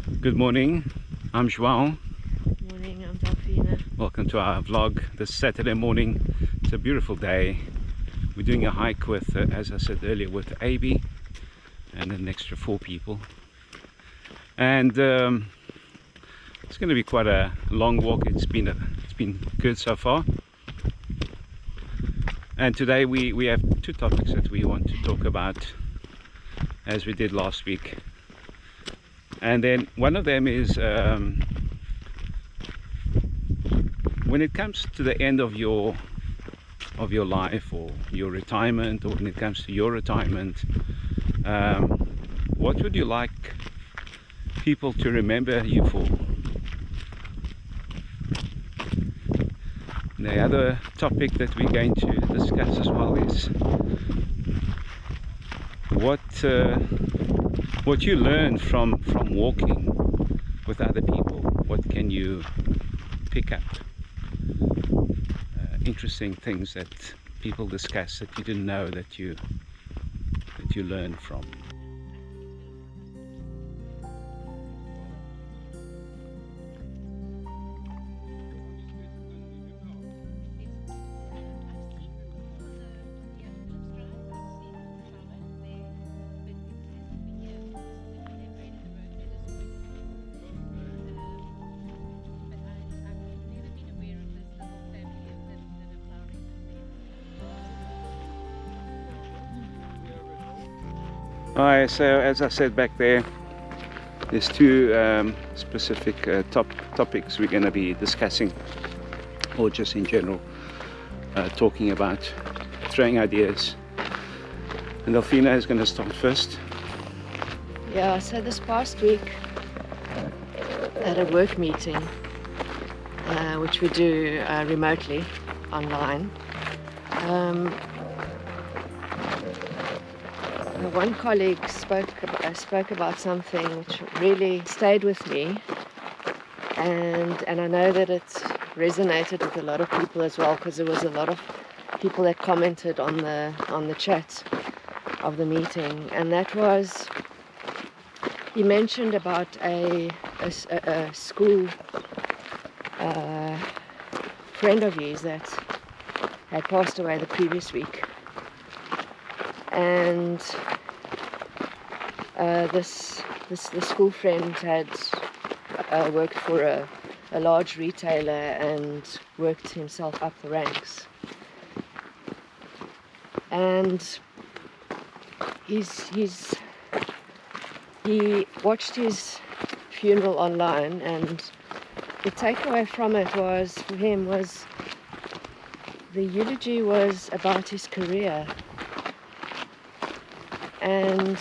Good morning, I'm Joao. Morning, I'm Delphina. Welcome to our vlog this Saturday morning. It's a beautiful day. We're doing a hike with, as I said earlier, with AB and an extra 4 people. And it's going to be quite a long walk. It's been good so far. And today we have 2 topics that we want to talk about, as we did last week. And then one of them is when it comes to the end of your life, or your retirement, or when it comes to your retirement, what would you like people to remember you for? The other topic that we're going to discuss as well is what you learn from walking with other people. What can you pick up? Interesting things that people discuss that you didn't know that you learn from. Alright, so as I said back there's 2 specific topics we're going to be discussing, or just in general talking about, throwing ideas. And Delphina is going to start first. Yeah, so this past week at a work meeting, which we do remotely online, one colleague spoke about something which really stayed with me, and I know that it resonated with a lot of people as well, because there was a lot of people that commented on the chat of the meeting. And that was, he mentioned about a school friend of his that had passed away the previous week. And the school friend had worked for a large retailer and worked himself up the ranks. And he watched his funeral online, and the takeaway from it was, for him, was the eulogy was about his career. And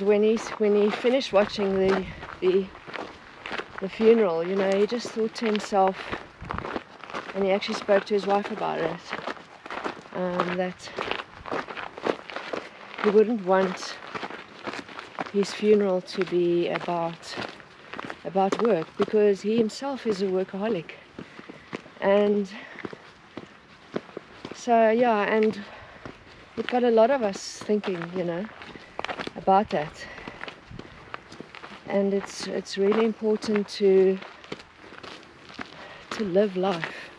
when he finished watching the funeral, you know, he just thought to himself, and he actually spoke to his wife about it, that he wouldn't want his funeral to be about work, because he himself is a workaholic. And so, yeah, and it got a lot of us thinking, you know, about that. And it's really important to live life.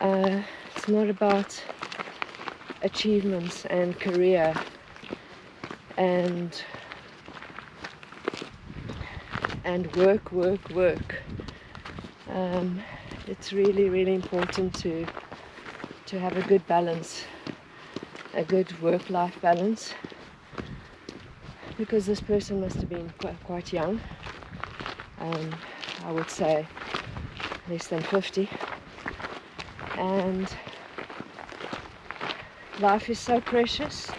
It's not about achievements and career and work. It's really important to have a good balance, a good work-life balance, because this person must have been quite young. I would say less than 50, and life is so precious.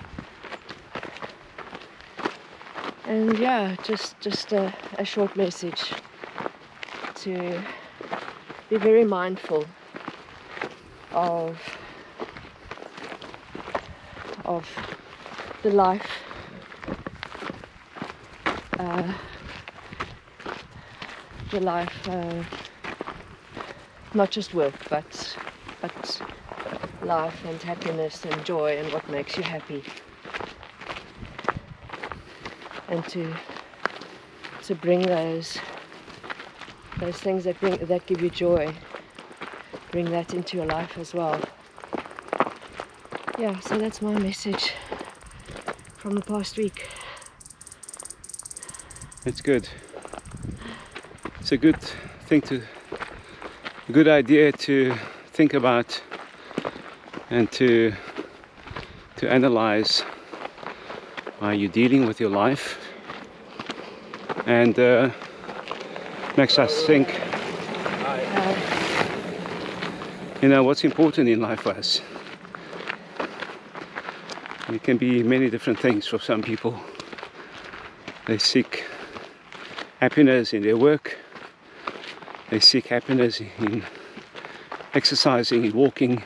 And yeah, just a short message to be very mindful of the life, not just work, but life and happiness and joy and what makes you happy. and to bring those things that give you joy, bring that into your life as well. Yeah, so that's my message from the past week. It's good. It's a good idea to think about and to analyze how you're dealing with your life, and makes us think, what's important in life for us. It can be many different things for some people. They seek happiness in their work. They seek happiness in exercising, in walking.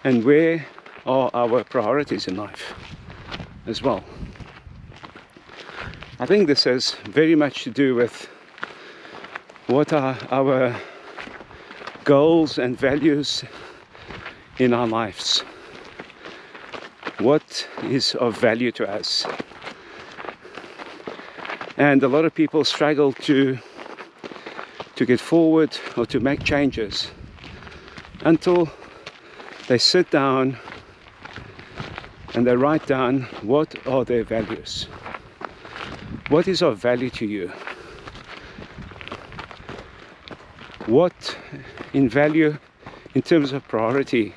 And where are our priorities in life as well? I think this has very much to do with what are our goals and values in our lives. What is of value to us? And a lot of people struggle to get forward or to make changes until they sit down and they write down what are their values. What is of value to you? What in value in terms of priority,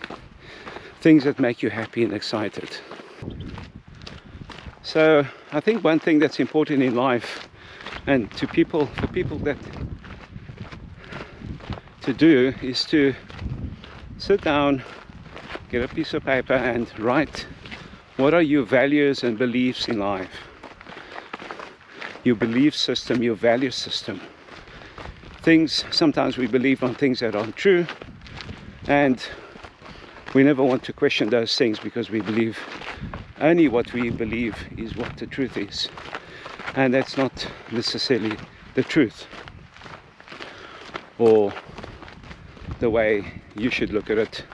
things that make you happy and excited. So I think one thing that's important in life, and for people that to do, is to sit down, get a piece of paper and write what are your values and beliefs in life. Your belief system, your value system. Sometimes we believe on things that aren't true, and we never want to question those things because we believe only what we believe is what the truth is, and that's not necessarily the truth or the way you should look at it.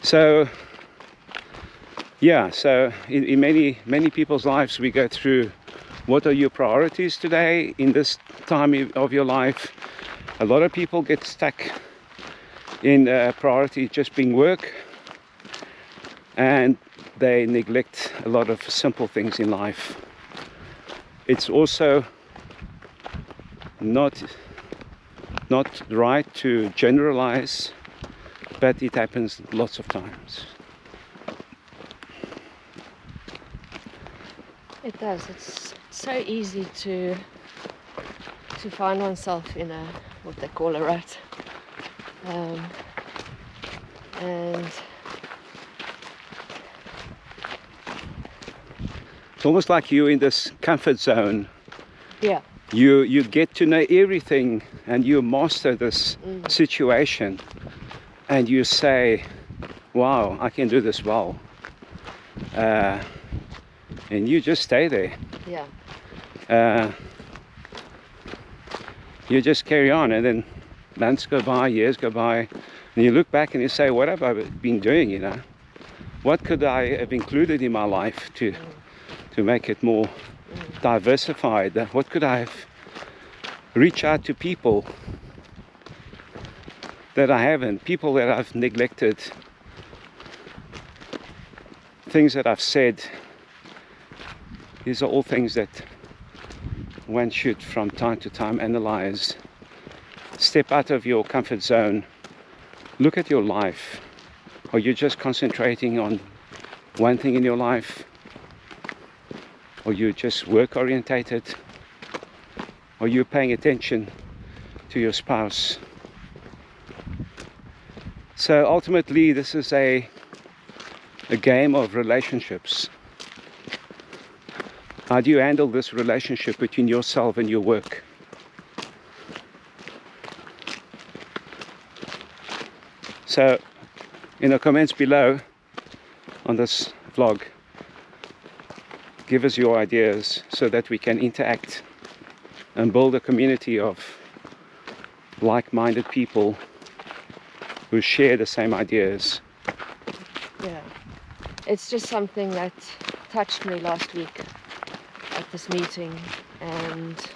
So in many people's lives we go through what are your priorities today in this time of your life. A lot of people get stuck in priority just being work, and they neglect a lot of simple things in life. It's also not right to generalize, but it happens lots of times. It does. It's so easy to find oneself in what they call a rut, and it's almost like you're in this comfort zone. Yeah. You get to know everything and you master this situation, and you say, wow, I can do this well, and you just stay there. Yeah. You just carry on, and then months go by, years go by, and you look back and you say, what have I been doing, What could I have included in my life to make it more diversified? What could I have reached out to people that I haven't, people that I've neglected, things that I've said. These are all things that one should from time to time analyze. Step out of your comfort zone. Look at your life. Are you just concentrating on one thing in your life? Are you just work orientated? Are you paying attention to your spouse? So ultimately this is a game of relationships. How do you handle this relationship between yourself and your work? So in the comments below on this vlog, give us your ideas so that we can interact and build a community of like-minded people who share the same ideas. Yeah. it's just something that touched me last week at this meeting, and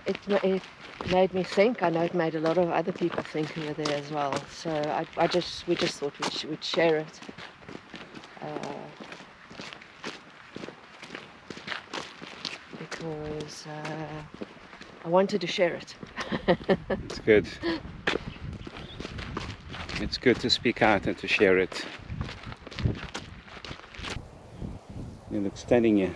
it made me think. I know it made a lot of other people think who were there as well. So we just thought we'd share it. Because I wanted to share it. It's good. It's good to speak out and to share it. You look stunning here.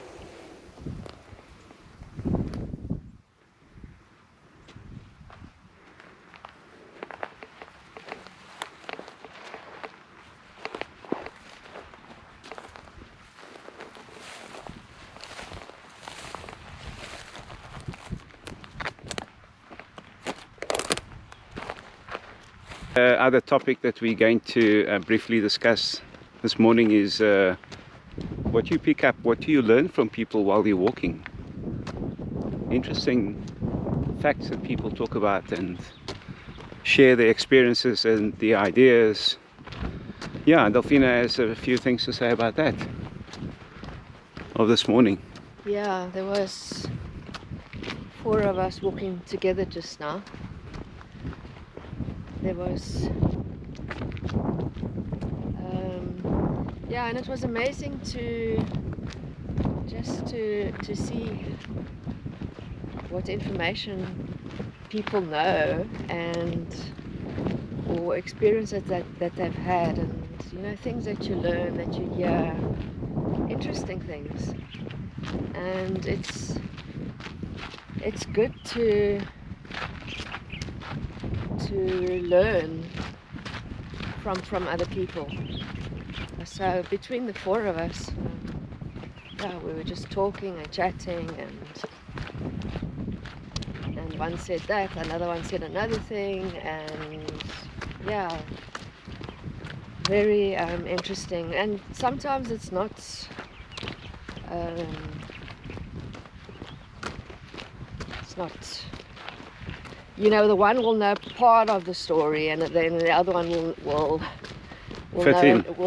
Other topic that we're going to briefly discuss this morning is what you pick up, what do you learn from people while you're walking. Interesting facts that people talk about and share their experiences and the ideas. Yeah, Delphina has a few things to say about that of this morning. Yeah, there was 4 of us walking together just now. There was yeah, and it was amazing to see what information people know and or experiences that they've had, and you know, things that you learn, that you hear, interesting things. And it's good to learn from other people. So between the 4 of us, yeah, we were just talking and chatting, and one said that, another one said another thing, and yeah, very interesting. And sometimes it's not you know, the one will know part of the story, and then the other one will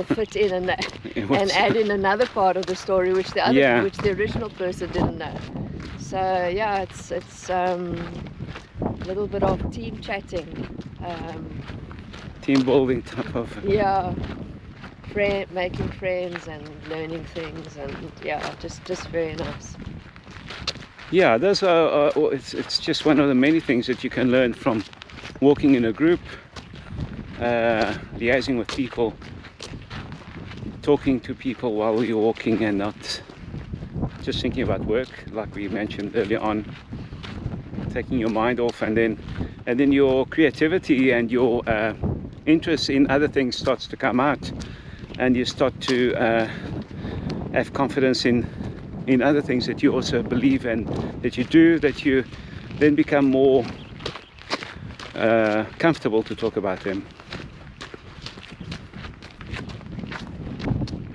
fit in and add in another part of the story which the original person didn't know. So yeah, it's a little bit of team chatting, team building type of making friends and learning things, and yeah, just very nice. Yeah, those are it's just one of the many things that you can learn from walking in a group, liaising with people, talking to people while you're walking, and not just thinking about work, like we mentioned earlier on, taking your mind off, and then your creativity and your interest in other things starts to come out, and you start to have confidence in other things that you also believe and that you do, that you then become more comfortable to talk about them.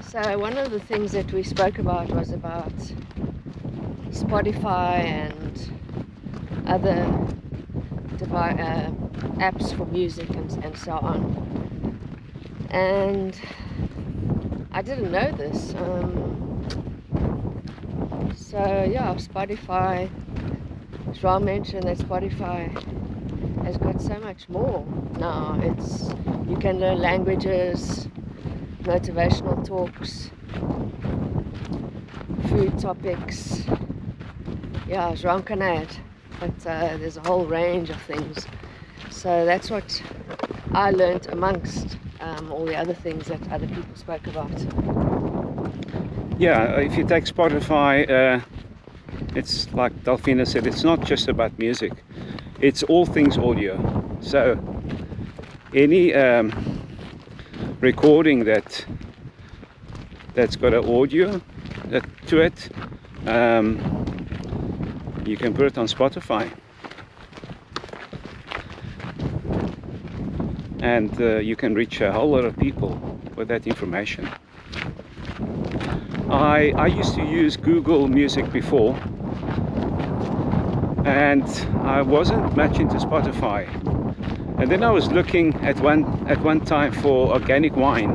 So one of the things that we spoke about was about Spotify and other apps for music and so on. And I didn't know this. So yeah, Spotify, Joao mentioned that Spotify has got so much more now. You can learn languages, motivational talks, food topics. Yeah, Joao can add, but there's a whole range of things. So that's what I learned amongst all the other things that other people spoke about. Yeah, if you take Spotify, it's like Delphina said, it's not just about music, it's all things audio. So any recording that's got an audio to it, you can put it on Spotify, and you can reach a whole lot of people with that information. I used to use Google Music before, and I wasn't much into Spotify, And then I was looking at one time for organic wine,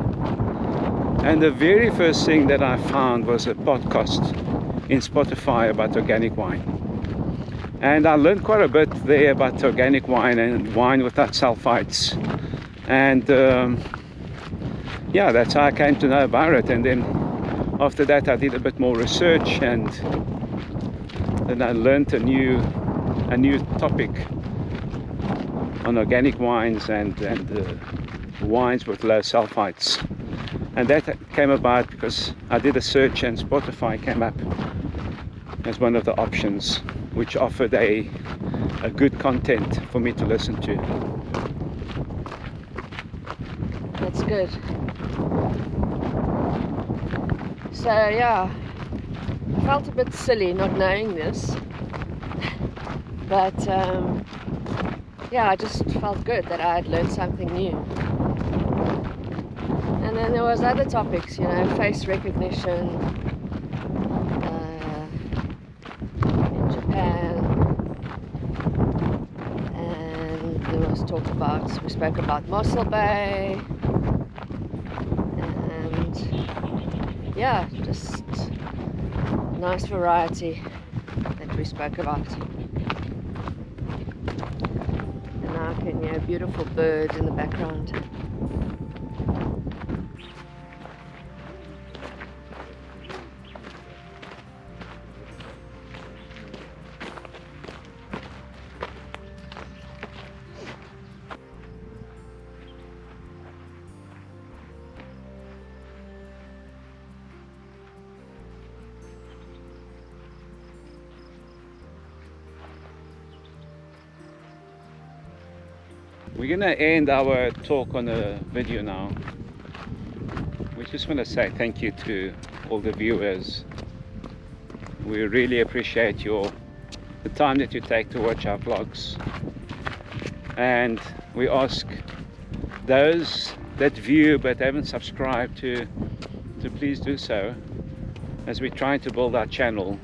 and the very first thing that I found was a podcast in Spotify about organic wine. And I learned quite a bit there about organic wine and wine without sulfites. And yeah, that's how I came to know about it. And then after that I did a bit more research, and then I learned a new topic on organic wines and wines with low sulfites. And that came about because I did a search and Spotify came up as one of the options, which offered a good content for me to listen to. That's good. So yeah, I felt a bit silly not knowing this, but yeah, I just felt good that I had learned something new. And then there was other topics, you know, face recognition in Japan, and there was talk about, we spoke about Mossel Bay, and yeah, just nice variety that we spoke about. And now I can hear beautiful birds in the background. We're gonna end our talk on a video now. We just want to say thank you to all the viewers. We really appreciate the time that you take to watch our vlogs, and we ask those that view but haven't subscribed to please do so, as we're trying to build our channel.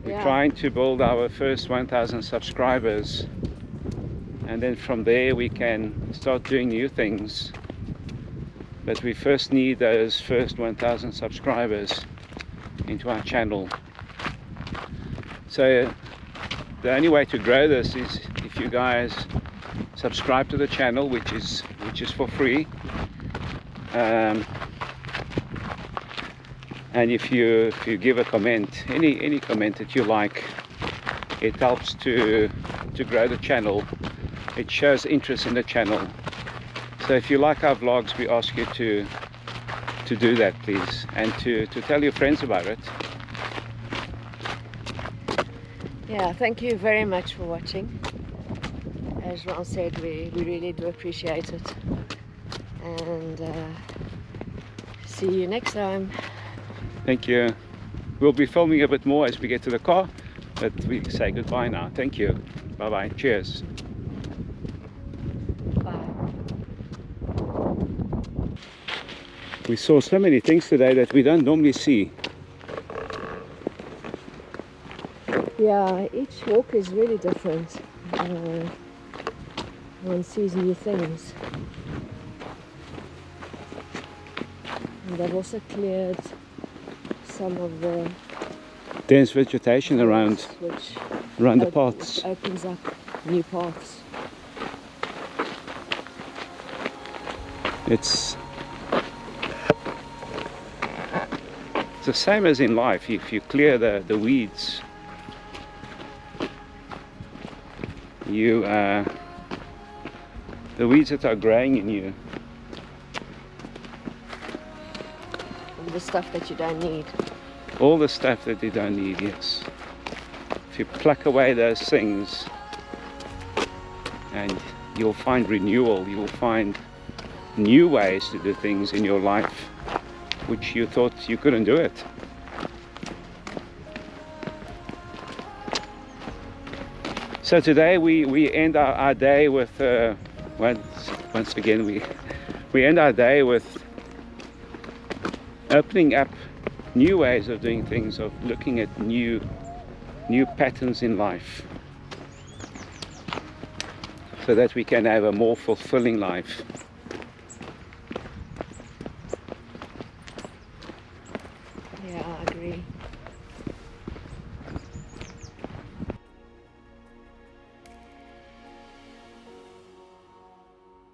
We're trying to build our first 1,000 subscribers, and then from there we can start doing new things. But we first need those first 1,000 subscribers into our channel. So the only way to grow this is if you guys subscribe to the channel, which is for free, and if you give a comment, any comment that you like, it helps to grow the channel. It shows interest in the channel. So if you like our vlogs, we ask you to do that, please, and to tell your friends about it. Yeah, thank you very much for watching. As Joao said, we really do appreciate it. And see you next time. Thank you. We'll be filming a bit more as we get to the car, but we say goodbye now. Thank you. Bye bye. Cheers. We saw so many things today that we don't normally see. Yeah, each walk is really different. One sees new things. And they've also cleared some of the dense vegetation around the paths. Opens up new paths. It's the same as in life. If you clear the weeds, the weeds that are growing in you, and the stuff that you don't need. All the stuff that you don't need, yes. If you pluck away those things, and you'll find renewal, you'll find new ways to do things in your life which you thought you couldn't do it. So today we end our day with once again we end our day with opening up new ways of doing things, of looking at new patterns in life. so that we can have a more fulfilling life. Yeah, I agree.